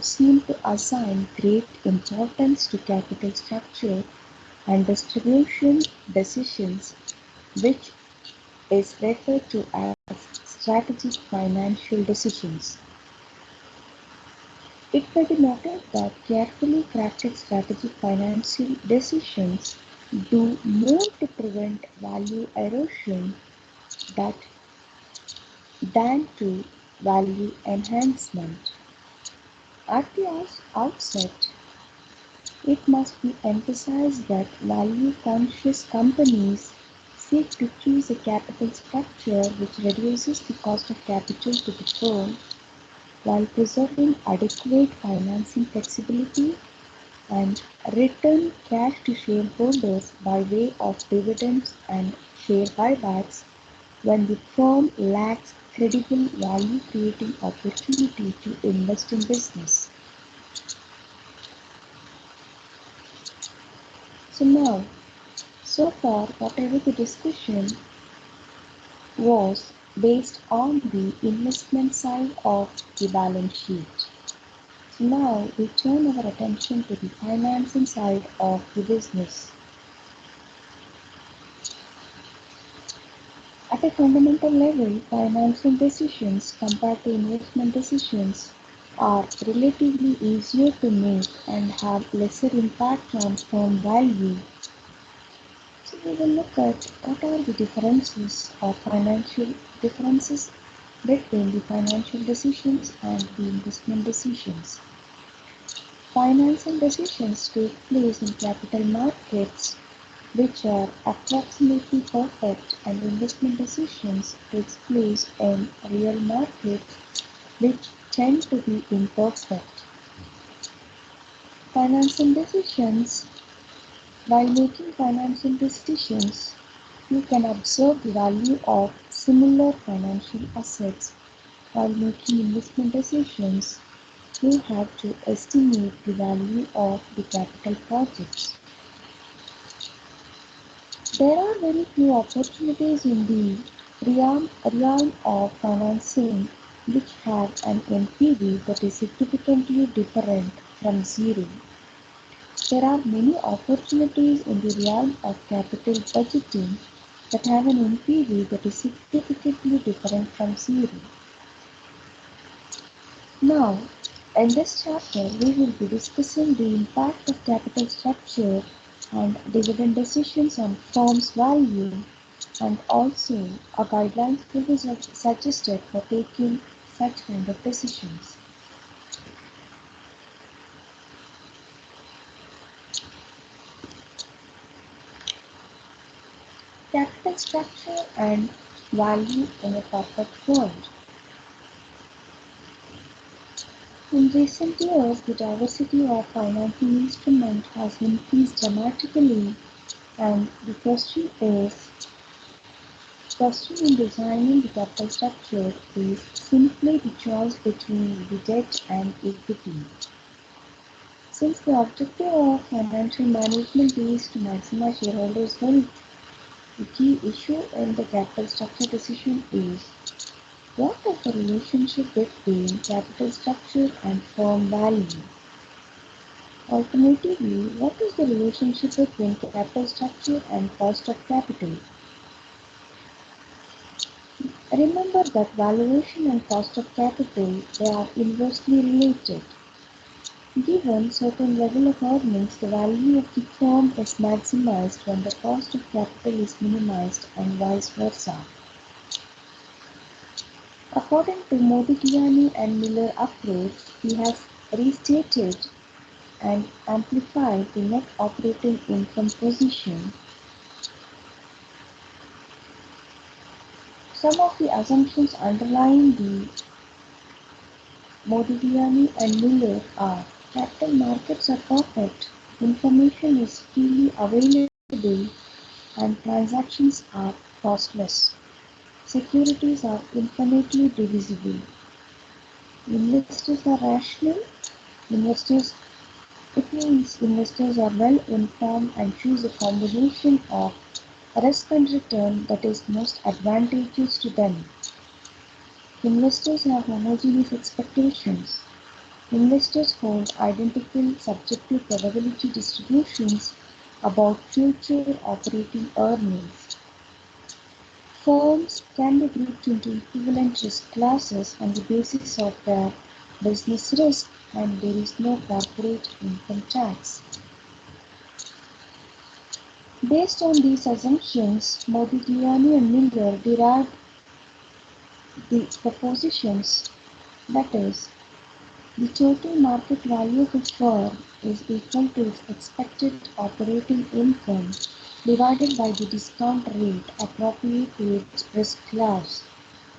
seem to assign great importance to capital structure and distribution decisions, which is referred to as strategic financial decisions. It may be noted that carefully crafted strategic financial decisions do more to prevent value erosion that, than to value enhancement. At the outset, it must be emphasized that value-conscious companies seek to choose a capital structure which reduces the cost of capital to the firm while preserving adequate financing flexibility and return cash to shareholders by way of dividends and share buybacks when the firm lacks credible value-creating opportunity to invest in business. So far, whatever the discussion was based on the investment side of the balance sheet. So now we turn our attention to the financing side of the business. At a fundamental level, financing decisions compared to investment decisions are relatively easier to make and have lesser impact on firm value. So we will look at what are the differences between the financial decisions and the investment decisions. Financing decisions take place in capital markets which are approximately perfect, and investment decisions take place in real markets which tend to be imperfect. While making financing decisions, you can observe the value of similar financial assets. While making investment decisions, you have to estimate the value of the capital projects. There are very few opportunities in the realm of financing which have an NPV that is significantly different from zero. There are many opportunities in the realm of capital budgeting that have an NPV that is significantly different from zero. Now, in this chapter, we will be discussing the impact of capital structure and dividend decisions on firm's value, and also a guidelines will be suggested for taking such kind of decisions. Capital structure and value in a perfect world. In recent years, the diversity of financing instruments has increased dramatically, and the question in designing the capital structure is simply the choice between the debt and equity. Since the objective of financial management is to maximize shareholders' wealth, the key issue in the capital structure decision is what is the relationship between capital structure and firm value? Alternatively, what is the relationship between capital structure and cost of capital? Remember that valuation and cost of capital, they are inversely related. Given certain level of earnings, the value of the firm is maximized when the cost of capital is minimized, and vice versa. According to Modigliani and Miller approach, we have restated and amplified the net operating income position. Some of the assumptions underlying the Modigliani and Miller are: capital markets are perfect, information is freely available, and transactions are costless. Securities are infinitely divisible. Investors are rational. It means investors are well informed and choose a combination of risk and return that is most advantageous to them. Investors have homogeneous expectations. Investors hold identical subjective probability distributions about future operating earnings. Firms can be grouped into equivalent risk classes on the basis of their business risk, and there is no corporate income tax. Based on these assumptions, Modigliani and Miller derived the propositions, that is, the total market value of a firm is equal to its expected operating income divided by the discount rate appropriate to its risk class,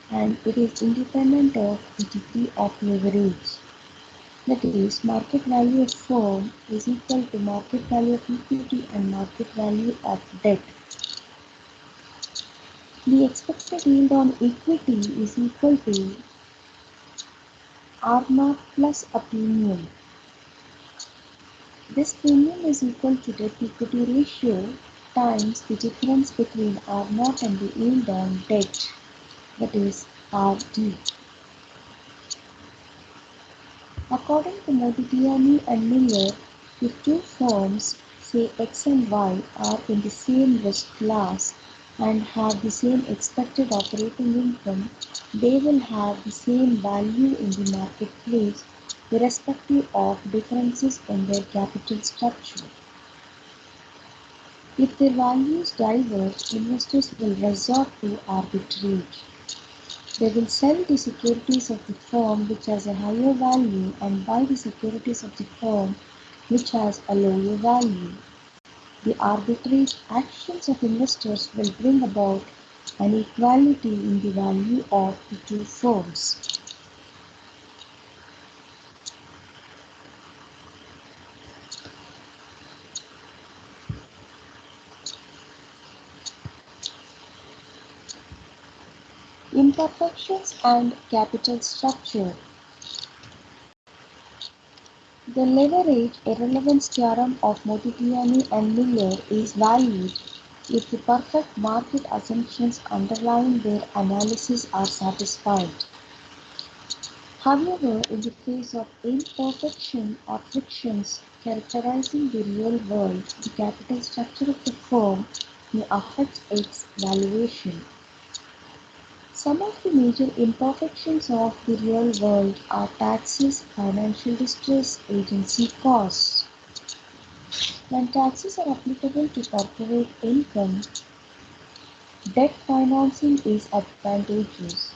and it is independent of the degree of leverage. That is, market value of firm is equal to market value of equity and market value of debt. The expected yield on equity is equal to R naught plus a premium. This premium is equal to debt equity ratio times the difference between R naught and the yield on debt, that is RD. According to Modigliani and Miller, if two firms, say X and Y, are in the same risk class and have the same expected operating income, they will have the same value in the marketplace irrespective of differences in their capital structure. If their values diverge, investors will resort to arbitrage. They will sell the securities of the firm which has a higher value and buy the securities of the firm which has a lower value. The arbitrage actions of investors will bring about an equality in the value of the two firms. Imperfections and capital structure. The leverage irrelevance theorem of Modigliani and Miller is valid if the perfect market assumptions underlying their analysis are satisfied. However, in the case of imperfection or frictions characterizing the real world, the capital structure of the firm may affect its valuation. Some of the major imperfections of the real world are taxes, financial distress, agency costs. When taxes are applicable to corporate income, debt financing is advantageous.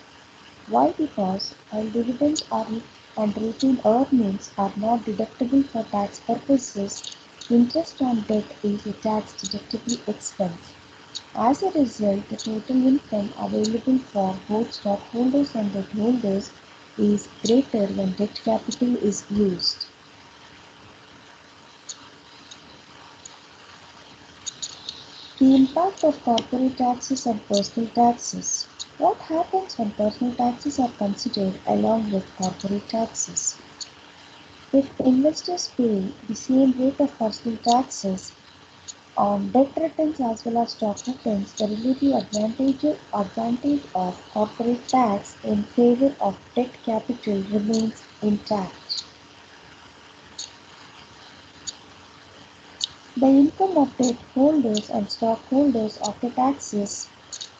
Why? Because while dividends and retained earnings are not deductible for tax purposes, interest on debt is a tax-deductible expense. As a result, the total income available for both stockholders and debt holders is greater when debt capital is used. The impact of corporate taxes and personal taxes. What happens when personal taxes are considered along with corporate taxes? If investors pay the same rate of personal taxes on debt returns as well as stock returns, the relative advantage of corporate tax in favor of debt capital remains intact. The income of debt holders and stockholders after taxes,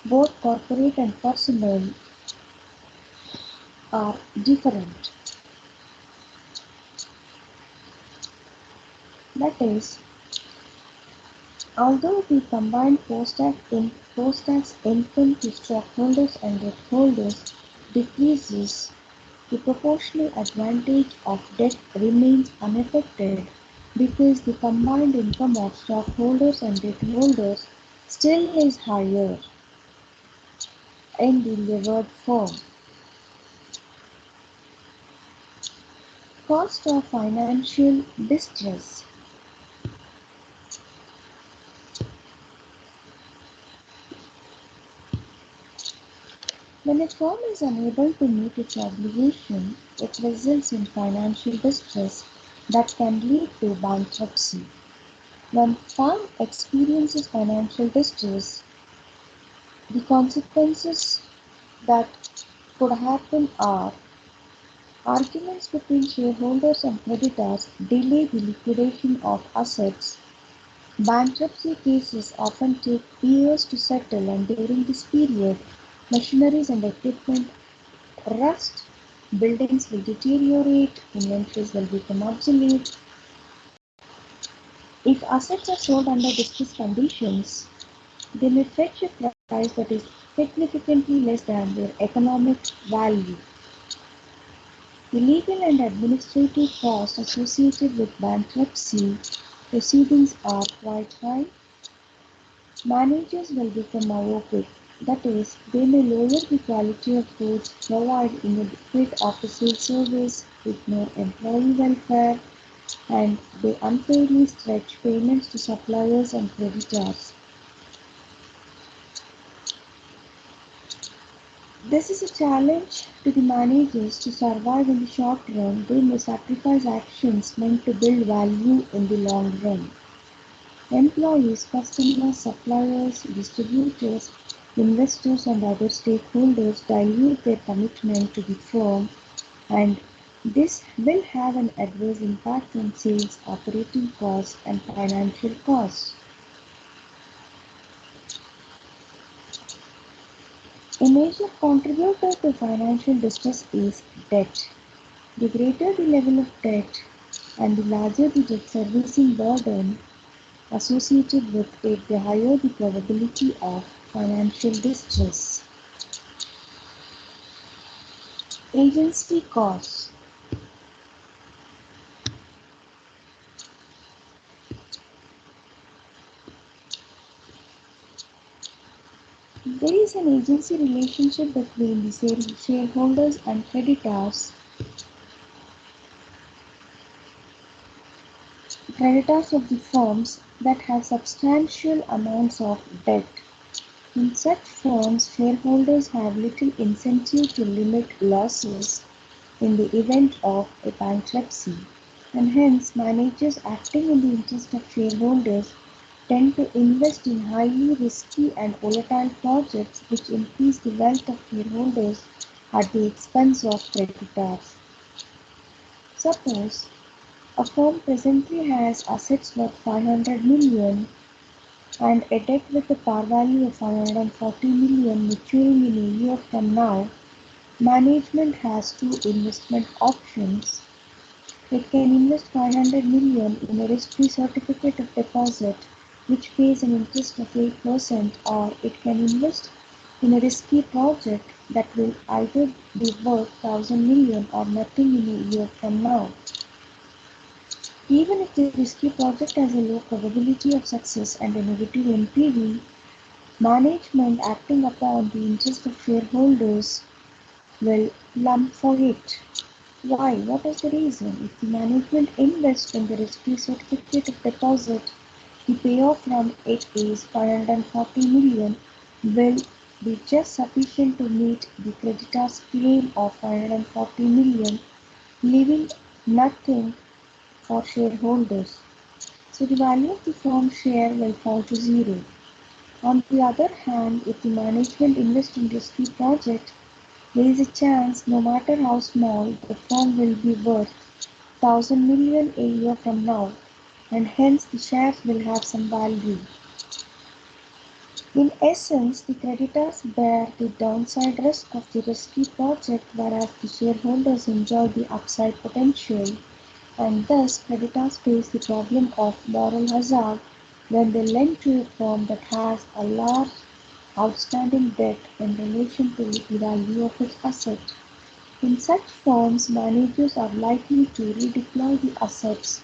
both corporate and personal, are different. That is, although the combined post-tax income to stockholders and debt holders decreases, the proportional advantage of debt remains unaffected because the combined income of stockholders and debt holders still is higher in the levered form. Cost of financial distress. When a firm is unable to meet its obligation, it results in financial distress that can lead to bankruptcy. When firm experiences financial distress, the consequences that could happen are Arguments between shareholders and creditors delay the liquidation of assets. Bankruptcy cases often take years to settle, and during this period, machineries and equipment rust, buildings will deteriorate, inventories will become obsolete. If assets are sold under distressed conditions, they may fetch a price that is significantly less than their economic value. The legal and administrative costs associated with bankruptcy proceedings are quite high. Managers will become myopic, that is, they may lower the quality of goods, provide inadequate after-sales service, ignore employee welfare, and they unfairly stretch payments to suppliers and creditors. This is a challenge to the managers to survive in the short run. They may sacrifice actions meant to build value in the long run. Employees, customers, suppliers, distributors, investors, and other stakeholders dilute their commitment to the firm, and this will have an adverse impact on sales, operating costs, and financial costs. A major contributor to financial distress is debt. The greater the level of debt and the larger the debt servicing burden associated with it, the higher the probability of financial distress. Agency costs. There is an agency relationship between the shareholders and creditors. Creditors of the firms that have substantial amounts of debt. In such firms, shareholders have little incentive to limit losses in the event of a bankruptcy, and hence managers acting in the interest of shareholders tend to invest in highly risky and volatile projects which increase the wealth of shareholders at the expense of creditors. Suppose a firm presently has assets worth 500 million and a debt with a par value of 540 million maturing in a year from now. Management has two investment options. It can invest 500 million in a risk-free certificate of deposit which pays an interest of 8%, or it can invest in a risky project that will either be worth 1000 million or nothing in a year from now. Even if the risky project has a low probability of success and a negative NPV, management acting upon the interest of shareholders will lump for it. Why? What is the reason? If the management invests in the risky certificate of deposit, the payoff from it is 540 million will be just sufficient to meet the creditor's claim of 540 million, leaving nothing for shareholders. So the value of the firm's share will fall to zero. On the other hand, if the management invests in risky project, there is a chance, no matter how small, the firm will be worth 1000 million a year from now, and hence the shares will have some value. In essence, the creditors bear the downside risk of the risky project, whereas the shareholders enjoy the upside potential, and thus creditors face the problem of moral hazard when they lend to a firm that has a large outstanding debt in relation to the value of its asset. In such firms, managers are likely to redeploy the assets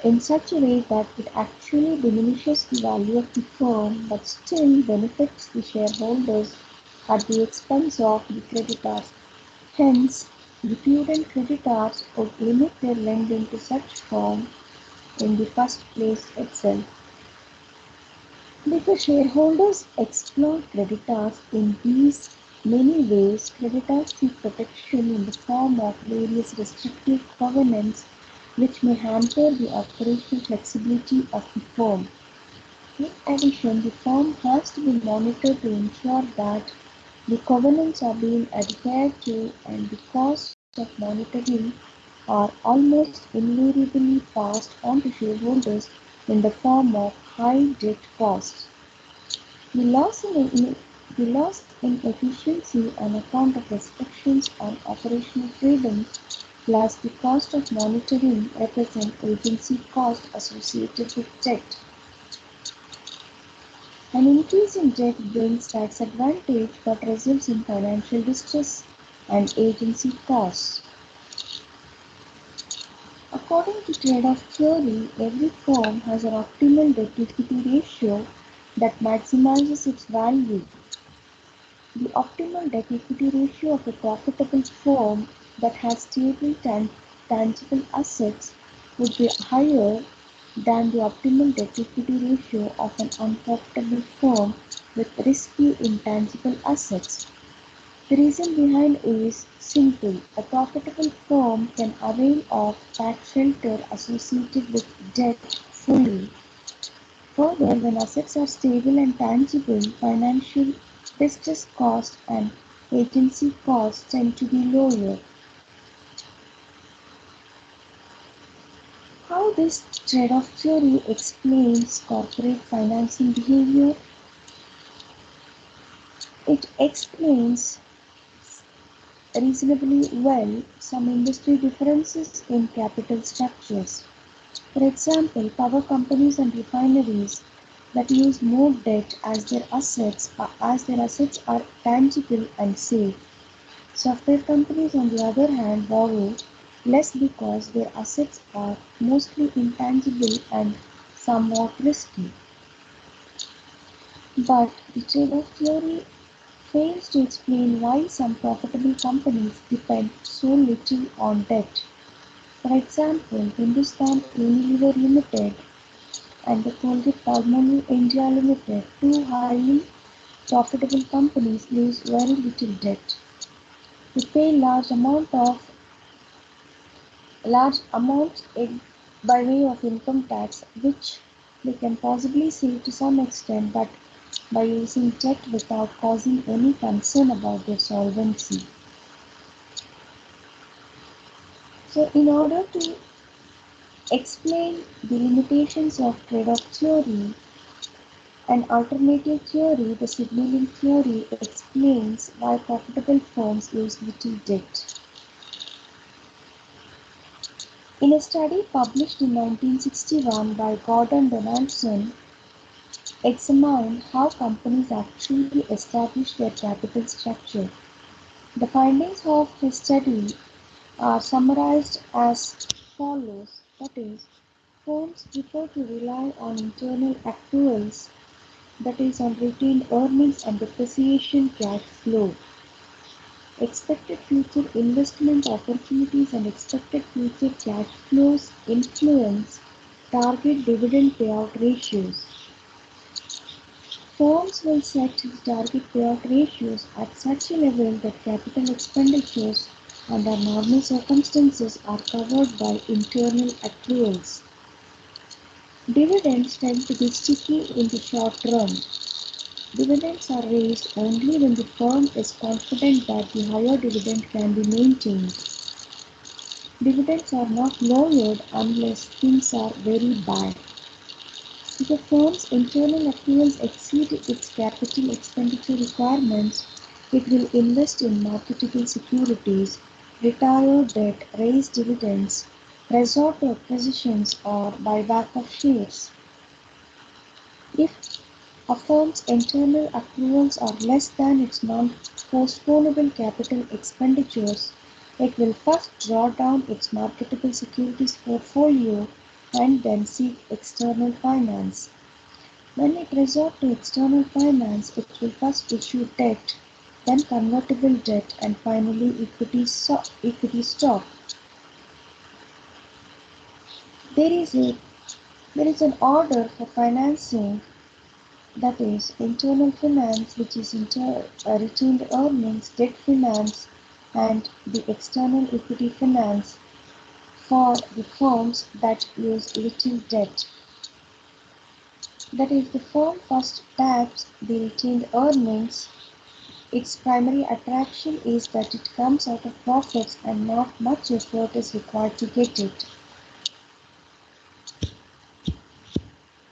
in such a way that it actually diminishes the value of the firm but still benefits the shareholders at the expense of the creditors. Hence, the prudent creditors would limit their lending to such firm in the first place itself. Because shareholders exploit creditors in these many ways, creditors seek protection in the form of various restrictive covenants which may hamper the operational flexibility of the firm. In addition, the firm has to be monitored to ensure that the covenants are being adhered to and the costs of monitoring are almost invariably passed on to shareholders in the form of high debt costs. The loss in efficiency on account of restrictions on operational freedom plus the cost of monitoring represent agency costs associated with debt. An increase in debt brings tax advantage but results in financial distress and agency costs. According to trade-off theory, every firm has an optimal debt-equity ratio that maximizes its value. The optimal debt-equity ratio of a profitable firm that has stable tangible assets would be higher than the optimal debt-equity ratio of an unprofitable firm with risky intangible assets. The reason behind is simple. A profitable firm can avail of tax shelter associated with debt fully. Further, when assets are stable and tangible, financial distress costs and agency costs tend to be lower. How this trade-off theory explains corporate financing behavior? It explains reasonably well some industry differences in capital structures. For example, power companies and refineries that use more debt as their assets are tangible and safe. Software companies, on the other hand, borrow less because their assets are mostly intangible and somewhat risky. But the trade-off theory fails to explain why some profitable companies depend so little on debt. For example, Hindustan Unilever Limited and the Colgate-Palmolive India Limited, two highly profitable companies, use very little debt. They pay large amounts by way of income tax, which they can possibly save to some extent, but by using debt without causing any concern about their solvency. So, in order to explain the limitations of trade-off theory, an alternative theory, the signaling theory, explains why profitable firms use little debt. In a study published in 1961 by Gordon Donaldson, examined how companies actually establish their capital structure. The findings of his study are summarized as follows, that is, firms prefer to rely on internal accruals, that is, on retained earnings and depreciation cash flow. Expected future investment opportunities and expected future cash flows influence target dividend payout ratios. Firms will set the target payout ratios at such a level that capital expenditures under normal circumstances are covered by internal accruals. Dividends tend to be sticky in the short run. Dividends are raised only when the firm is confident that the higher dividend can be maintained. Dividends are not lowered unless things are very bad. If a firm's internal accruals exceed its capital expenditure requirements, it will invest in marketable securities, retire debt, raise dividends, resort to acquisitions, or buyback of shares. If a firm's internal accruals are less than its non-postponable capital expenditures, it will first draw down its marketable securities portfolio and then seek external finance. When it resorts to external finance, it will first issue debt, then convertible debt, and finally equity stock. There is an order for financing, that is, internal finance, which is retained earnings, debt finance, and the external equity finance for the firms that use little debt. That is, the firm first taps the retained earnings Its primary attraction is that it comes out of profits and not much effort is required to get it.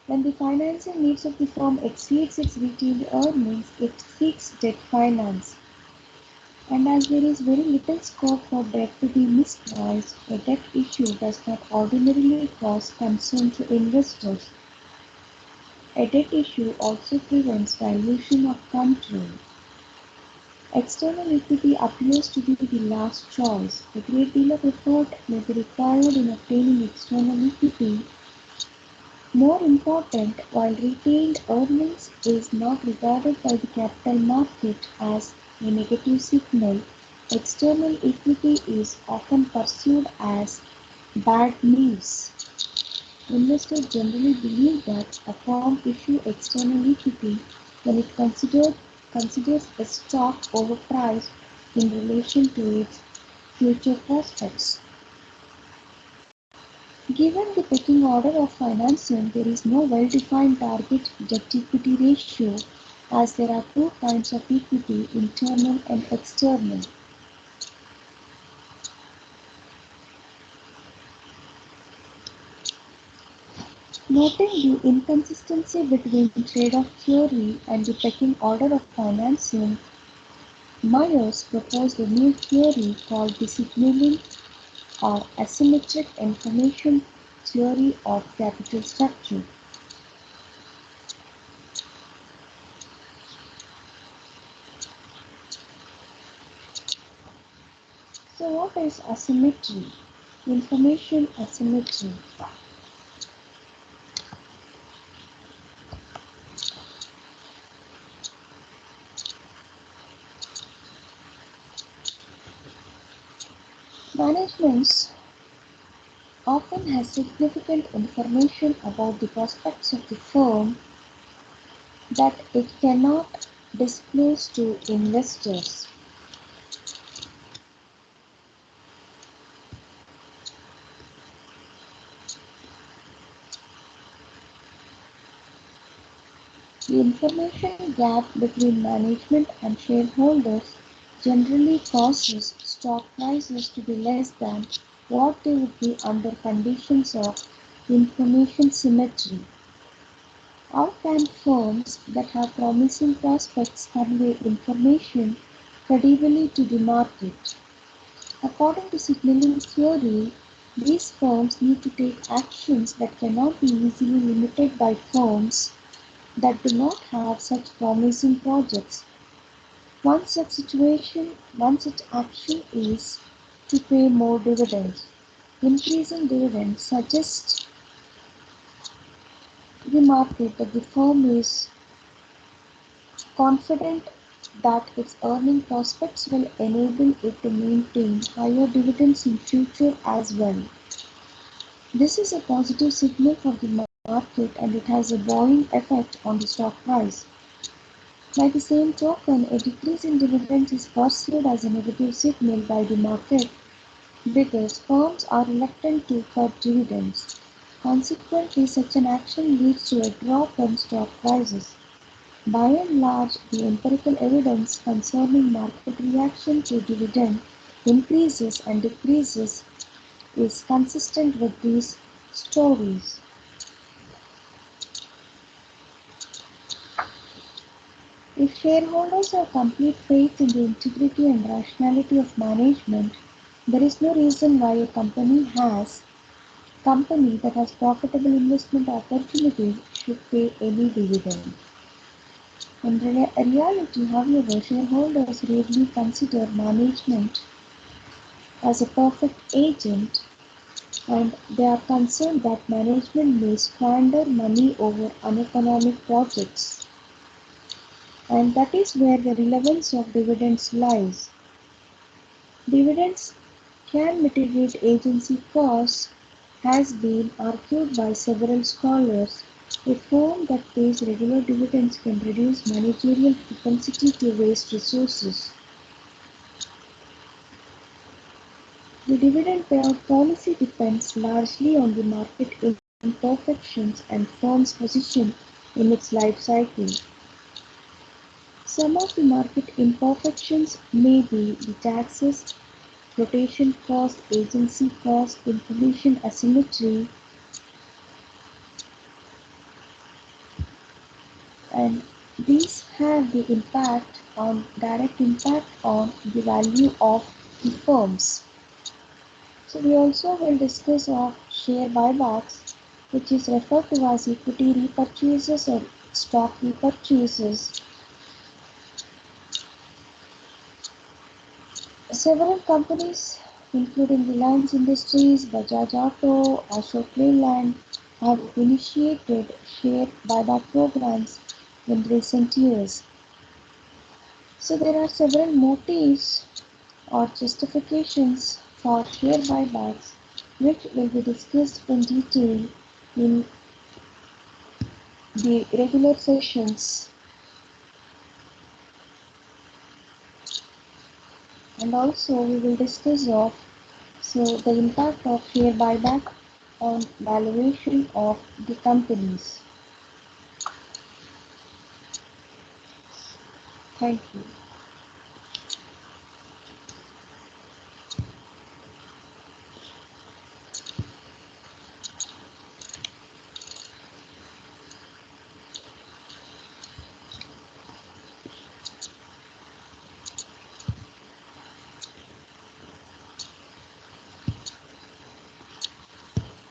When the financing needs of the firm exceeds its retained earnings, it seeks debt finance. And as there is very little scope for debt to be mispriced, a debt issue does not ordinarily cause concern to investors. A debt issue also prevents dilution of control. External equity appears to be the last choice. A great deal of effort may be required in obtaining external equity. More important, while retained earnings is not regarded by the capital market as a negative signal, external equity is often pursued as bad news. Investors generally believe that a firm issues external equity when it considers a stock overpriced in relation to its future prospects. Given the pecking order of financing, there is no well-defined target debt-equity ratio, as there are two kinds of equity, internal and external. Noting the inconsistency between trade-off theory and the pecking order of financing, Myers proposed a new theory called the signaling or asymmetric information theory of capital structure. So what is asymmetry? Information asymmetry. Management often has significant information about the prospects of the firm that it cannot disclose to investors. The information gap between management and shareholders generally causes stock prices to be less than what they would be under conditions of information symmetry. How can firms that have promising prospects convey information credibly to the market? According to signaling theory, these firms need to take actions that cannot be easily limited by firms that do not have such promising projects. One such action is to pay more dividends. Increasing dividends suggests to the market that the firm is confident that its earning prospects will enable it to maintain higher dividends in future as well. This is a positive signal for the market and it has a buoying effect on the stock price. By the same token, a decrease in dividends is perceived as a negative signal by the market because firms are reluctant to cut dividends. Consequently, such an action leads to a drop in stock prices. By and large, the empirical evidence concerning market reaction to dividend increases and decreases is consistent with these stories. If shareholders have complete faith in the integrity and rationality of management, there is no reason why a company that has profitable investment opportunities should pay any dividend. In reality, however, shareholders rarely consider management as a perfect agent and they are concerned that management may squander money over uneconomic projects. And that is where the relevance of dividends lies. Dividends can mitigate agency costs, has been argued by several scholars. A firm that pays regular dividends can reduce managerial propensity to waste resources. The dividend payout policy depends largely on the market imperfections and firm's position in its life cycle. Some of the market imperfections may be the taxes, flotation cost, agency cost, information asymmetry, and these have the direct impact on the value of the firms. So we also will discuss of share buybacks, which is referred to as equity repurchases or stock repurchases. Several companies, including Reliance Industries, Bajaj Auto, Ashok Leyland, have initiated share buyback programs in recent years. So there are several motives or justifications for share buybacks, which will be discussed in detail in the regular sessions. And also we will discuss the impact of share buyback on valuation of the companies. Thank you.